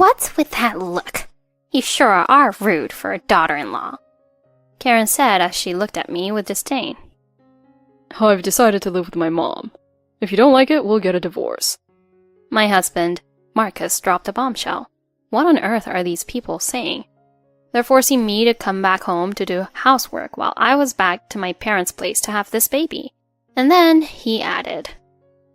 What's with that look? You sure are rude for a daughter-in-law, Karen said as she looked at me with disdain. I've decided to live with my mom. If you don't like it, we'll get a divorce. My husband, Marcus, dropped a bombshell. What on earth are these people saying? They're forcing me to come back home to do housework while I was back to my parents' place to have this baby. And then he added,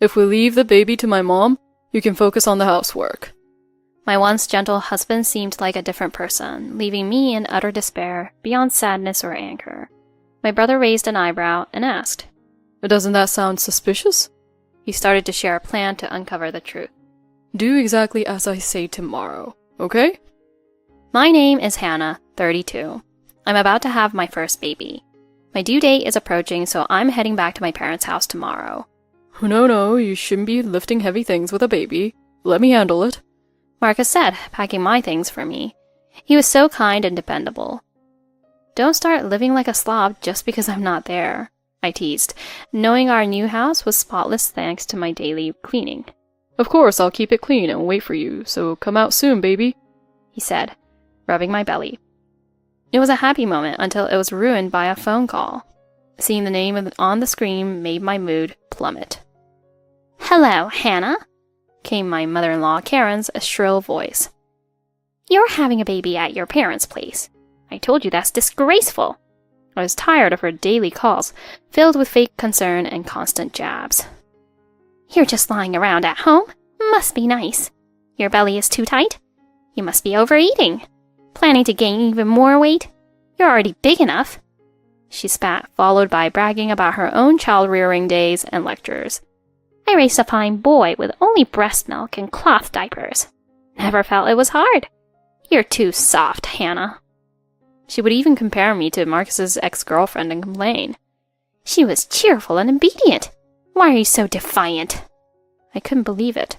If we leave the baby to my mom, you can focus on the housework. My once gentle husband seemed like a different person, leaving me in utter despair, beyond sadness or anger. My brother raised an eyebrow and asked, Doesn't that sound suspicious? He started to share a plan to uncover the truth. Do exactly as I say tomorrow, okay? My name is Hannah, 32. I'm about to have my first baby. My due date is approaching, so I'm heading back to my parents' house tomorrow. No, you shouldn't be lifting heavy things with a baby. Let me handle it, Marcus said, packing my things for me. He was so kind and dependable. Don't start living like a slob just because I'm not there, I teased, knowing our new house was spotless thanks to my daily cleaning. Of course, I'll keep it clean and wait for you, so come out soon, baby, he said, rubbing my belly. It was a happy moment until it was ruined by a phone call. Seeing the name on the screen made my mood plummet. Hello, Hannah, came my mother-in-law Karen's shrill voice. You're having a baby at your parents' place. I told you that's disgraceful. I was tired of her daily calls, filled with fake concern and constant jabs. You're just lying around at home. Must be nice. Your belly is too tight. You must be overeating. Planning to gain even more weight? You're already big enough. She spat, followed by bragging about her own child-rearing days and lectures. I raised a fine boy with only breast milk and cloth diapers. Never felt it was hard. You're too soft, Hannah. She would even compare me to Marcus's ex-girlfriend and complain. She was cheerful and obedient. Why are you so defiant? I couldn't believe it.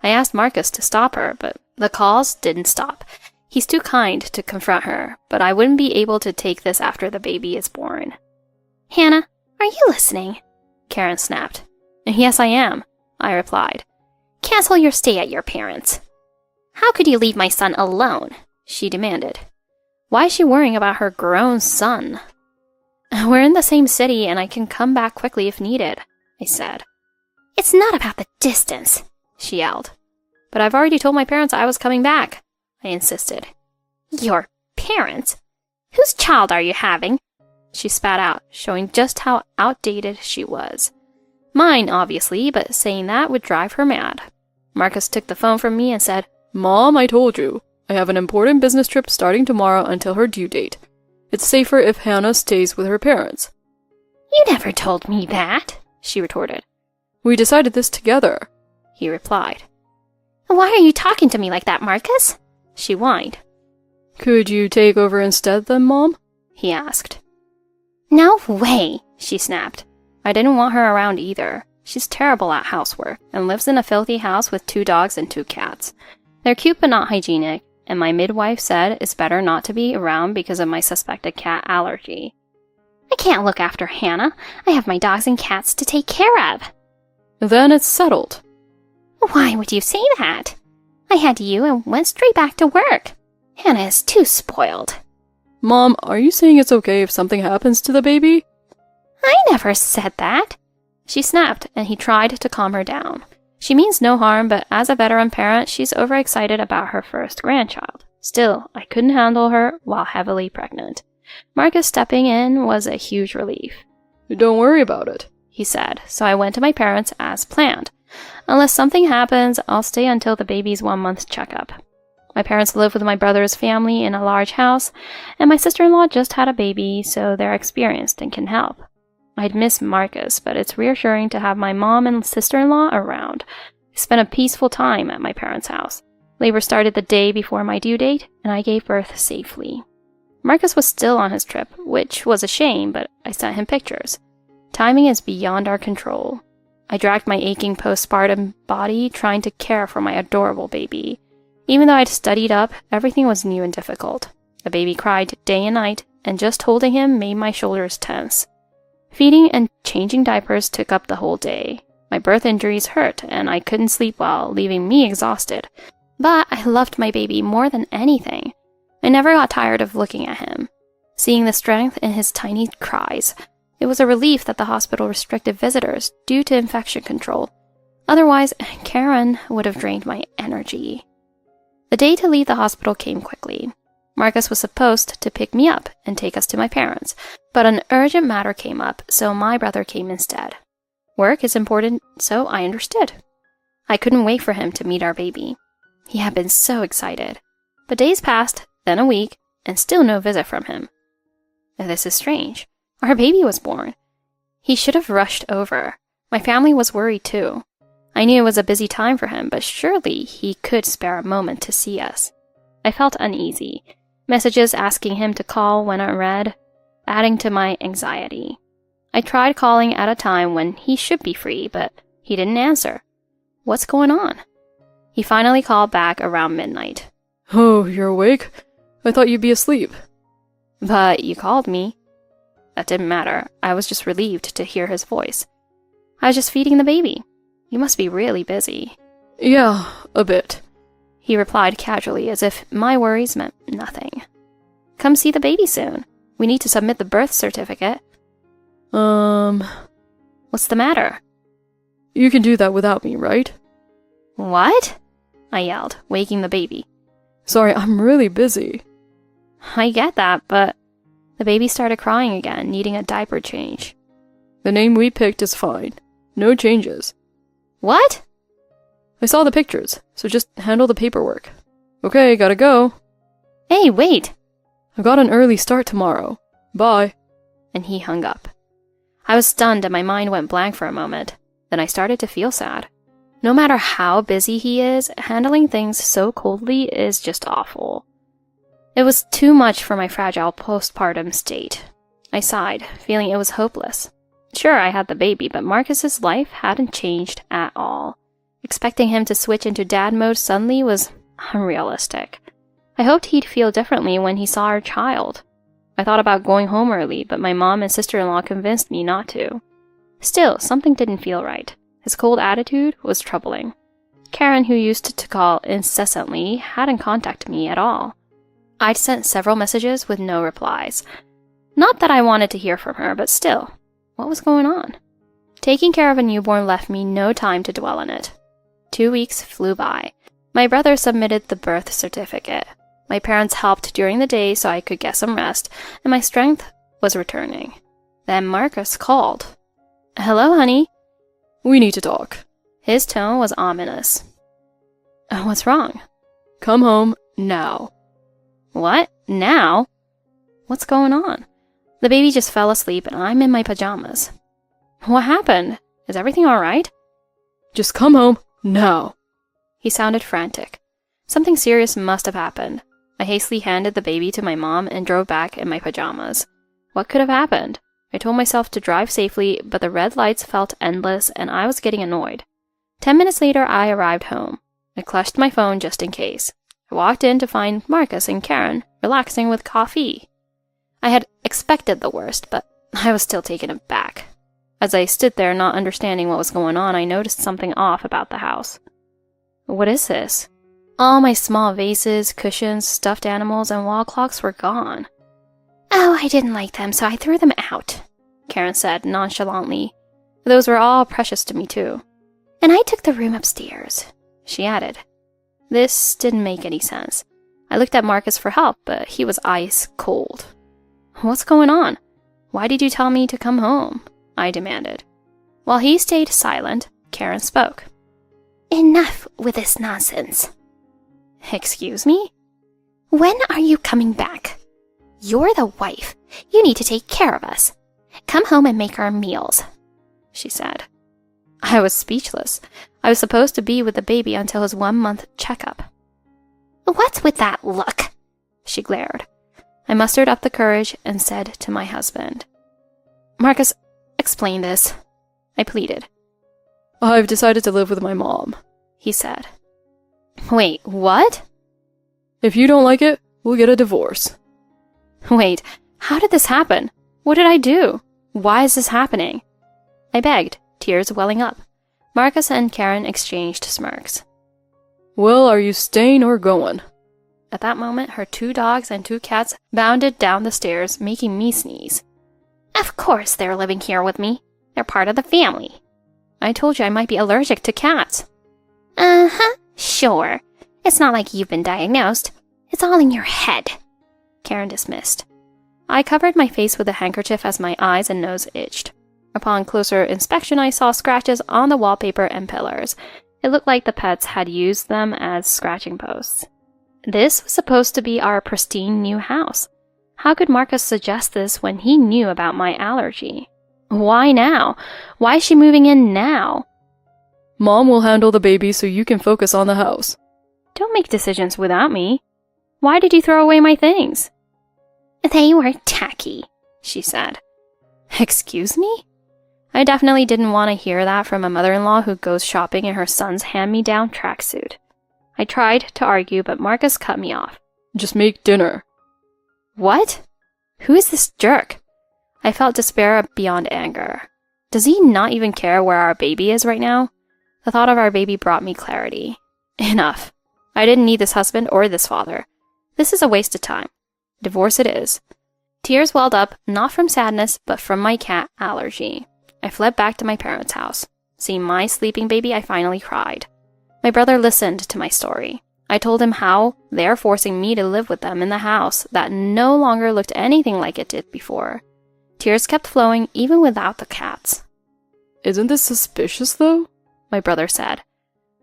I asked Marcus to stop her, but the calls didn't stop. He's too kind to confront her, but I wouldn't be able to take this after the baby is born. Hannah, are you listening? Karen snapped. Yes, I am, I replied. Cancel your stay at your parents'. How could you leave my son alone? She demanded. Why is she worrying about her grown son? We're in the same city and I can come back quickly if needed, I said. It's not about the distance, she yelled. But I've already told my parents I was coming back, I insisted. Your parents? Whose child are you having? She spat out, showing just how outdated she was. Mine, obviously, but saying that would drive her mad. Marcus took the phone from me and said, Mom, I told you. I have an important business trip starting tomorrow until her due date. It's safer if Hannah stays with her parents. You never told me that, she retorted. We decided this together, he replied. Why are you talking to me like that, Marcus? She whined. Could you take over instead then, Mom? He asked. No way, she snapped. I didn't want her around either. She's terrible at housework and lives in a filthy house with 2 dogs and 2 cats. They're cute but not hygienic, and my midwife said it's better not to be around because of my suspected cat allergy. I can't look after Hannah. I have my dogs and cats to take care of. Then it's settled. Why would you say that? I had you and went straight back to work. Hannah is too spoiled. Mom, are you saying it's okay if something happens to the baby? I never said that. She snapped, and he tried to calm her down. She means no harm, but as a veteran parent, she's overexcited about her first grandchild. Still, I couldn't handle her while heavily pregnant. Marcus stepping in was a huge relief. Don't worry about it, he said, so I went to my parents as planned. Unless something happens, I'll stay until the baby's 1-month checkup. My parents live with my brother's family in a large house, and my sister-in-law just had a baby, so they're experienced and can help. I'd miss Marcus, but it's reassuring to have my mom and sister-in-law around. I spent a peaceful time at my parents' house. Labor started the day before my due date, and I gave birth safely. Marcus was still on his trip, which was a shame, but I sent him pictures. Timing is beyond our control. I dragged my aching postpartum body trying to care for my adorable baby. Even though I'd studied up, everything was new and difficult. The baby cried day and night, and just holding him made my shoulders tense. Feeding and changing diapers took up the whole day. My birth injuries hurt, and I couldn't sleep well, leaving me exhausted. But I loved my baby more than anything. I never got tired of looking at him, seeing the strength in his tiny cries. It was a relief that the hospital restricted visitors due to infection control. Otherwise, Karen would have drained my energy. The day to leave the hospital came quickly. Marcus was supposed to pick me up and take us to my parents, but an urgent matter came up, so my brother came instead. Work is important, so I understood. I couldn't wait for him to meet our baby. He had been so excited. But days passed, then a week, and still no visit from him. This is strange. Our baby was born. He should have rushed over. My family was worried too. I knew it was a busy time for him, but surely he could spare a moment to see us. I felt uneasy. Messages asking him to call went unread, adding to my anxiety. I tried calling at a time when he should be free, but he didn't answer. What's going on? He finally called back around midnight. Oh, you're awake? I thought you'd be asleep. But you called me. That didn't matter. I was just relieved to hear his voice. I was just feeding the baby. You must be really busy. Yeah, a bit. He replied casually, as if my worries meant nothing. Come see the baby soon. We need to submit the birth certificate. What's the matter? You can do that without me, right? What? I yelled, waking the baby. Sorry, I'm really busy. I get that, but the baby started crying again, needing a diaper change. The name we picked is fine. No changes. What? I saw the pictures, so just handle the paperwork. Okay, gotta go. Hey, wait! I've got an early start tomorrow. Bye. And he hung up. I was stunned and my mind went blank for a moment. Then I started to feel sad. No matter how busy he is, handling things so coldly is just awful. It was too much for my fragile postpartum state. I sighed, feeling it was hopeless. Sure, I had the baby, but Marcus's life hadn't changed at all. Expecting him to switch into dad mode suddenly was unrealistic. I hoped he'd feel differently when he saw our child. I thought about going home early, but my mom and sister-in-law convinced me not to. Still, something didn't feel right. His cold attitude was troubling. Karen, who used to call incessantly, hadn't contacted me at all. I'd sent several messages with no replies. Not that I wanted to hear from her, but still, what was going on? Taking care of a newborn left me no time to dwell on it. 2 weeks flew by. My brother submitted the birth certificate. My parents helped during the day so I could get some rest, and my strength was returning. Then Marcus called. Hello, honey. We need to talk. His tone was ominous. What's wrong? Come home now. What? Now? What's going on? The baby just fell asleep and I'm in my pajamas. What happened? Is everything alright? Just come home now. He sounded frantic. Something serious must have happened. I hastily handed the baby to my mom and drove back in my pajamas. What could have happened? I told myself to drive safely, but the red lights felt endless and I was getting annoyed. 10 minutes later, I arrived home. I clutched my phone just in case. I walked in to find Marcus and Karen relaxing with coffee. I had expected the worst, but I was still taken aback. As I stood there not understanding what was going on, I noticed something off about the house. What is this? All my small vases, cushions, stuffed animals, and wall clocks were gone. Oh, I didn't like them, so I threw them out, Karen said nonchalantly. Those were all precious to me, too. And I took the room upstairs, she added. This didn't make any sense. I looked at Marcus for help, but he was ice cold. What's going on? Why did you tell me to come home? I demanded. While he stayed silent, Karen spoke. Enough with this nonsense. Excuse me? When are you coming back? You're the wife. You need to take care of us. Come home and make our meals, she said. I was speechless. I was supposed to be with the baby until his 1-month checkup. What's with that look? She glared. I mustered up the courage and said to my husband, Marcus, explain this, I pleaded. I've decided to live with my mom, he said. Wait, what? If you don't like it, we'll get a divorce. Wait, how did this happen? What did I do? Why is this happening? I begged, tears welling up. Marcus and Karen exchanged smirks. Well, are you staying or going? At that moment, her 2 dogs and 2 cats bounded down the stairs, making me sneeze. Of course they're living here with me. They're part of the family. I told you I might be allergic to cats. Uh-huh, sure. It's not like you've been diagnosed. It's all in your head. Karen dismissed. I covered my face with a handkerchief as my eyes and nose itched. Upon closer inspection, I saw scratches on the wallpaper and pillars. It looked like the pets had used them as scratching posts. This was supposed to be our pristine new house. How could Marcus suggest this when he knew about my allergy? Why now? Why is she moving in now? Mom will handle the baby so you can focus on the house. Don't make decisions without me. Why did you throw away my things? They were tacky, she said. Excuse me? I definitely didn't want to hear that from a mother-in-law who goes shopping in her son's hand-me-down tracksuit. I tried to argue, but Marcus cut me off. Just make dinner. What? Who is this jerk? I felt despair beyond anger. Does he not even care where our baby is right now? The thought of our baby brought me clarity. Enough. I didn't need this husband or this father. This is a waste of time. Divorce it is. Tears welled up, not from sadness, but from my cat allergy. I fled back to my parents' house. Seeing my sleeping baby, I finally cried. My brother listened to my story. I told him how they're forcing me to live with them in the house that no longer looked anything like it did before. Tears kept flowing even without the cats. Isn't this suspicious, though? My brother said.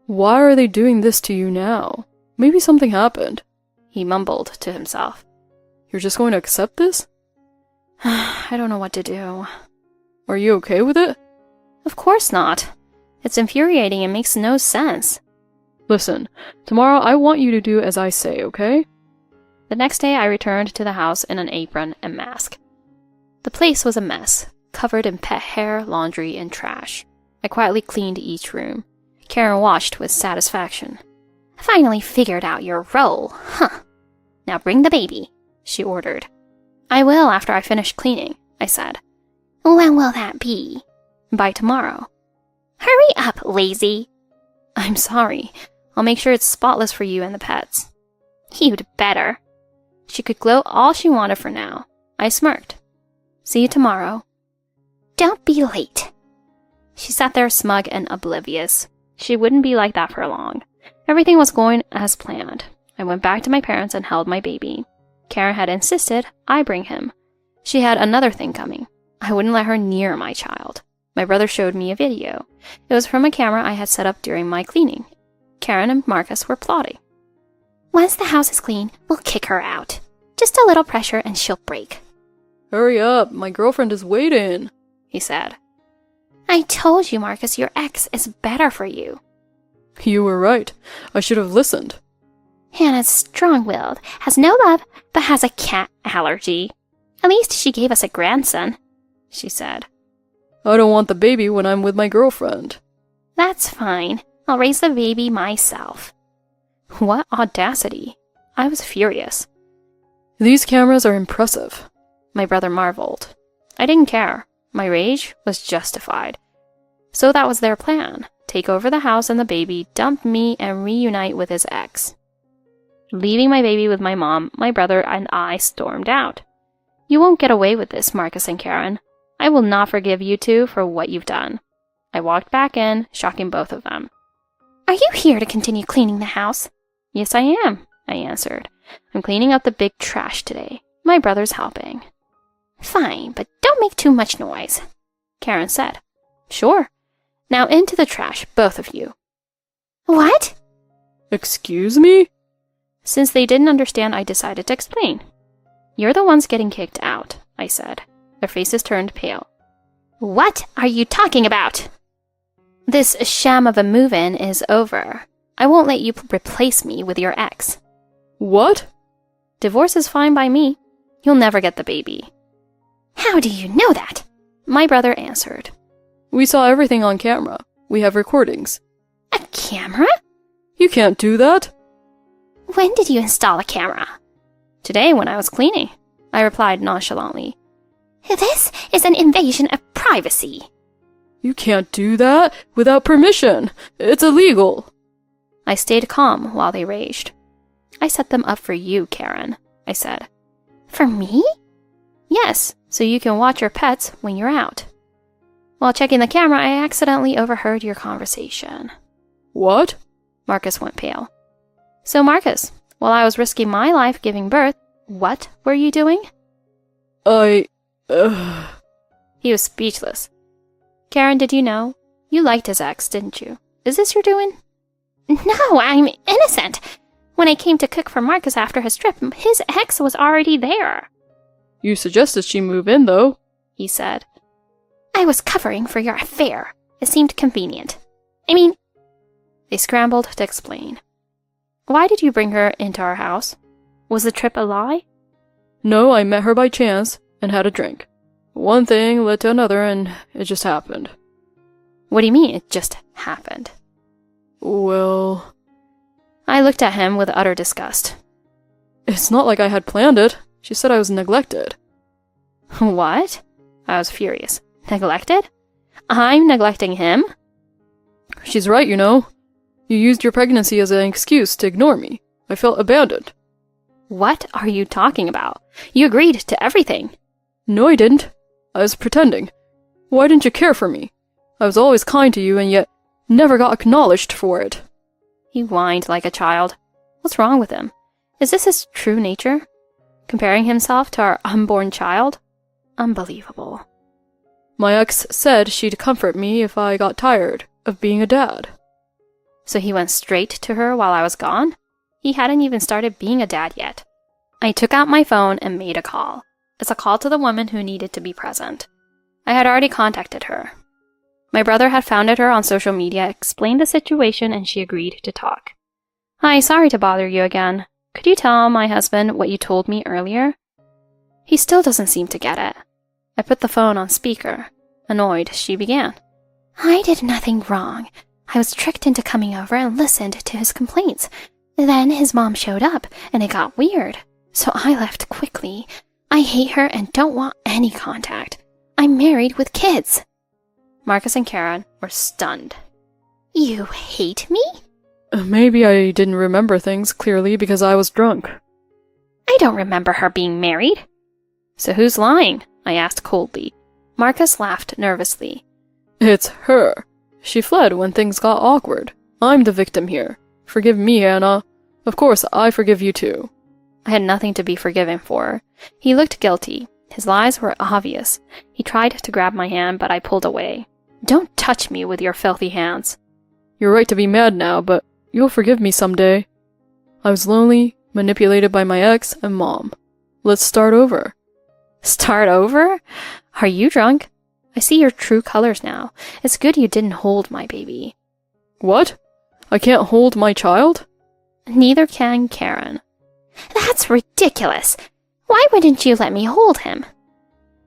Why are they doing this to you now? Maybe something happened. He mumbled to himself. You're just going to accept this? I don't know what to do. Are you okay with it? Of course not. It's infuriating and makes no sense. Listen, tomorrow I want you to do as I say, okay? The next day I returned to the house in an apron and mask. The place was a mess, covered in pet hair, laundry, and trash. I quietly cleaned each room. Karen watched with satisfaction. Finally figured out your role, huh? Now bring the baby, she ordered. I will after I finish cleaning, I said. When will that be? By tomorrow. Hurry up, lazy. I'm sorry. I'll make sure it's spotless for you and the pets. You'd better. She could gloat all she wanted for now. I smirked. See you tomorrow. Don't be late. She sat there smug and oblivious. She wouldn't be like that for long. Everything was going as planned. I went back to my parents and held my baby. Karen had insisted I bring him. She had another thing coming. I wouldn't let her near my child. My brother showed me a video. It was from a camera I had set up during my cleaning. Karen and Marcus were plotting. Once the house is clean, we'll kick her out. Just a little pressure and she'll break. Hurry up, my girlfriend is waiting, he said. I told you, Marcus, your ex is better for you. You were right. I should have listened. Hannah's strong-willed, has no love, but has a cat allergy. At least she gave us a grandson, she said. I don't want the baby when I'm with my girlfriend. That's fine. I'll raise the baby myself. What audacity. I was furious. These cameras are impressive, my brother marveled. I didn't care. My rage was justified. So that was their plan. Take over the house and the baby, dump me, and reunite with his ex. Leaving my baby with my mom, my brother and I stormed out. You won't get away with this, Marcus and Karen. I will not forgive you two for what you've done. I walked back in, shocking both of them. Are you here to continue cleaning the house? Yes, I am, I answered. I'm cleaning up the big trash today. My brother's helping. Fine, but don't make too much noise, Karen said. Sure. Now into the trash, both of you. What? Excuse me? Since they didn't understand, I decided to explain. You're the ones getting kicked out, I said. Their faces turned pale. What are you talking about? This sham of a move-in is over. I won't let you replace me with your ex. What? Divorce is fine by me. You'll never get the baby. How do you know that? My brother answered. We saw everything on camera. We have recordings. A camera? You can't do that. When did you install a camera? Today when I was cleaning, I replied nonchalantly. This is an invasion of privacy. You can't do that without permission. It's illegal. I stayed calm while they raged. I set them up for you, Karen, I said. For me? Yes, so you can watch your pets when you're out. While checking the camera, I accidentally overheard your conversation. What? Marcus went pale. So Marcus, while I was risking my life giving birth, what were you doing? He was speechless. Karen, did you know? You liked his ex, didn't you? Is this your doing? No, I'm innocent. When I came to cook for Marcus after his trip, his ex was already there. You suggested she move in, though, he said. I was covering for your affair. It seemed convenient. I mean... They scrambled to explain. Why did you bring her into our house? Was the trip a lie? No, I met her by chance and had a drink. One thing led to another and it just happened. What do you mean, it just happened? Well... I looked at him with utter disgust. It's not like I had planned it. She said I was neglected. What? I was furious. Neglected? I'm neglecting him? She's right, you know. You used your pregnancy as an excuse to ignore me. I felt abandoned. What are you talking about? You agreed to everything. No, I didn't. I was pretending. Why didn't you care for me? I was always kind to you and yet never got acknowledged for it. He whined like a child. What's wrong with him? Is this his true nature? Comparing himself to our unborn child? Unbelievable. My ex said she'd comfort me if I got tired of being a dad. So he went straight to her while I was gone? He hadn't even started being a dad yet. I took out my phone and made a call. It's a call to the woman who needed to be present. I had already contacted her. My brother had found her on social media, explained the situation, and she agreed to talk. Hi, sorry to bother you again. Could you tell my husband what you told me earlier? He still doesn't seem to get it. I put the phone on speaker. Annoyed, she began. I did nothing wrong. I was tricked into coming over and listened to his complaints. Then his mom showed up, and it got weird. So I left quickly. I hate her and don't want any contact. I'm married with kids. Marcus and Karen were stunned. You hate me? Maybe I didn't remember things clearly because I was drunk. I don't remember her being married. So who's lying? I asked coldly. Marcus laughed nervously. It's her. She fled when things got awkward. I'm the victim here. Forgive me, Anna. Of course, I forgive you too. I had nothing to be forgiven for. He looked guilty. His lies were obvious. He tried to grab my hand, but I pulled away. Don't touch me with your filthy hands. You're right to be mad now, but you'll forgive me someday. I was lonely, manipulated by my ex and mom. Let's start over. Start over? Are you drunk? I see your true colors now. It's good you didn't hold my baby. What? I can't hold my child? Neither can Karen. That's ridiculous. Why wouldn't you let me hold him?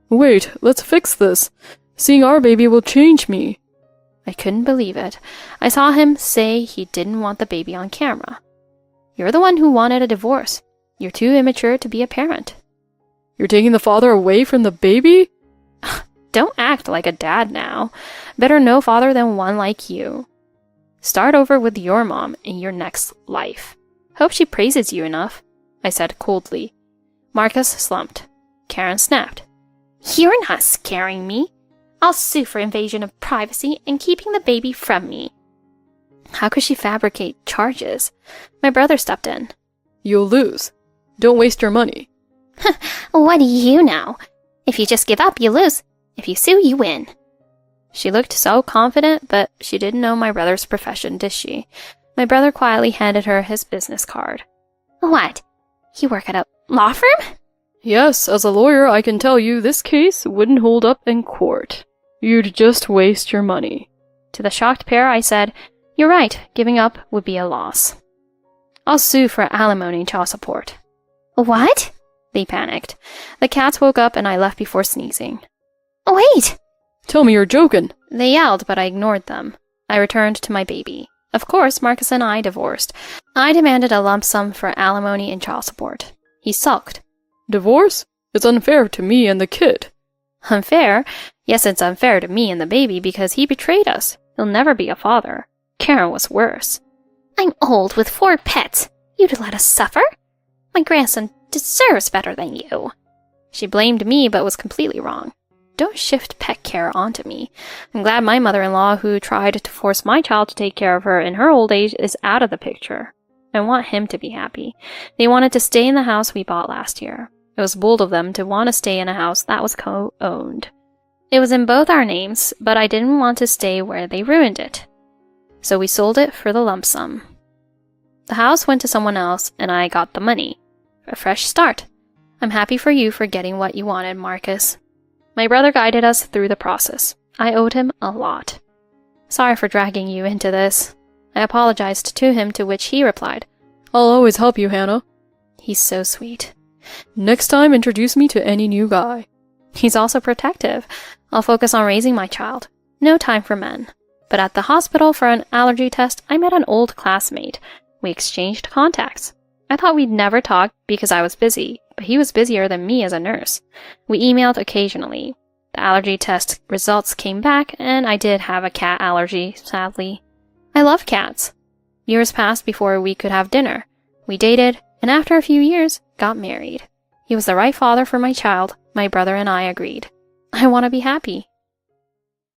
Wait, let's fix this. Seeing our baby will change me. I couldn't believe it. I saw him say he didn't want the baby on camera. You're the one who wanted a divorce. You're too immature to be a parent. You're taking the father away from the baby? Don't act like a dad now. Better no father than one like you. Start over with your mom in your next life. Hope she praises you enough, I said coldly. Marcus slumped. Karen snapped. You're not scaring me. I'll sue for invasion of privacy and keeping the baby from me. How could she fabricate charges? My brother stepped in. You'll lose. Don't waste your money. What do you know? If you just give up, you lose. If you sue, you win. She looked so confident, but she didn't know my brother's profession, did she? My brother quietly handed her his business card. What? You work at a law firm? Yes, as a lawyer, I can tell you this case wouldn't hold up in court. You'd just waste your money. To the shocked pair, I said, You're right, giving up would be a loss. I'll sue for alimony and child support. What? They panicked. The cats woke up and I left before sneezing. Wait! Tell me you're joking. They yelled, but I ignored them. I returned to my baby. Of course, Marcus and I divorced. I demanded a lump sum for alimony and child support. He sulked. Divorce? It's unfair to me and the kid. Unfair? Yes, it's unfair to me and the baby because he betrayed us. He'll never be a father. Karen was worse. I'm old with 4 pets. You'd let us suffer? My grandson deserves better than you. She blamed me but was completely wrong. Don't shift pet care onto me. I'm glad my mother-in-law, who tried to force my child to take care of her in her old age, is out of the picture. I want him to be happy. They wanted to stay in the house we bought last year. It was bold of them to want to stay in a house that was co-owned. It was in both our names, but I didn't want to stay where they ruined it. So we sold it for the lump sum. The house went to someone else, and I got the money. A fresh start. I'm happy for you for getting what you wanted, Marcus. My brother guided us through the process. I owed him a lot. Sorry for dragging you into this. I apologized to him, to which he replied, I'll always help you, Hannah. He's so sweet. Next time, introduce me to any new guy. He's also protective. I'll focus on raising my child. No time for men. But at the hospital for an allergy test, I met an old classmate. We exchanged contacts. I thought we'd never talk because I was busy, but he was busier than me as a nurse. We emailed occasionally. The allergy test results came back, and I did have a cat allergy, sadly. I love cats. Years passed before we could have dinner. We dated, and after a few years, got married. He was the right father for my child. My brother and I agreed. I want to be happy.